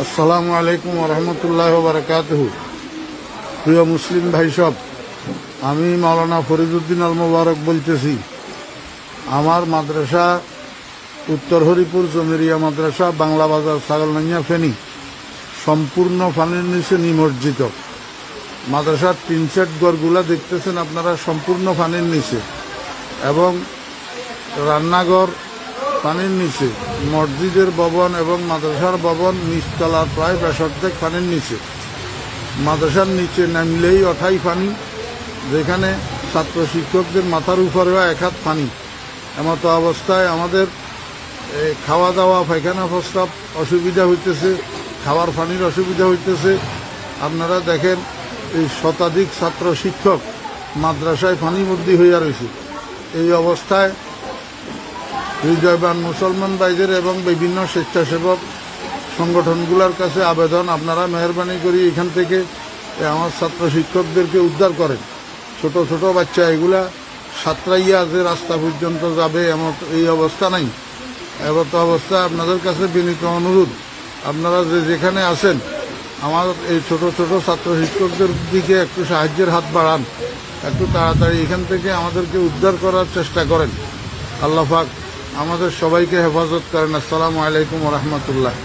আসসালামু আলাইকুম ওরহমতুল্লাহ বারাকাতুহু। প্রিয় মুসলিম ভাই সব, আমি মাওলানা ফরিদউদ্দিন আল মোবারক বলতেছি। আমার মাদ্রাসা উত্তর হরিপুর জমিরিয়া মাদ্রাসা, বাংলা বাজার, ছাগলনাইয়া, ফেনী সম্পূর্ণ পানির নিচে নিমজ্জিত। মাদ্রাসার টিন সেট ঘরগুলা দেখতেছেন আপনারা, সম্পূর্ণ পানির নিচে, এবং রান্নাঘর পানির নিচে, মসজিদের ভবন এবং মাদ্রাসার ভবন নিচতলার প্রায় 65 পানির নিচে। মাদ্রাসার নিচে নামলেই অঠাই পানি, যেখানে ছাত্র শিক্ষকদের মাথার উপরেও 1 হাত পানি। এমতো অবস্থায় আমাদের খাওয়া দাওয়া, পায়খানা প্রস্রাব অসুবিধা হইতেছে, খাওয়ার পানির অসুবিধা হইতেছে। আপনারা দেখেন, এই শতাধিক ছাত্র শিক্ষক মাদ্রাসায় পানিবন্দী হইয়া রয়েছে। এই অবস্থায় হৃদয়বান মুসলমান ভাইদের এবং বিভিন্ন স্বেচ্ছাসেবক সংগঠনগুলোর কাছে আবেদন, আপনারা মেহরবানি করি এখান থেকে আমার ছাত্র শিক্ষকদেরকে উদ্ধার করেন। ছোট ছোট বাচ্চা এগুলা সাঁতরাইয়া যে রাস্তা পর্যন্ত যাবে এমন এই অবস্থা নাই। এমত অবস্থা আপনাদের কাছে বিনীত অনুরোধ, আপনারা যেখানে আছেন আমার এই ছোট ছোট ছাত্র শিক্ষকদের দিকে একটু সাহায্যের হাত বাড়ান, একটু তাড়াতাড়ি এখান থেকে আমাদেরকে উদ্ধার করার চেষ্টা করেন। আল্লাহ পাক আমাদের সবাইকে হেফাজত করেন। আসসালামু আলাইকুম ওয়া রাহমাতুল্লাহ।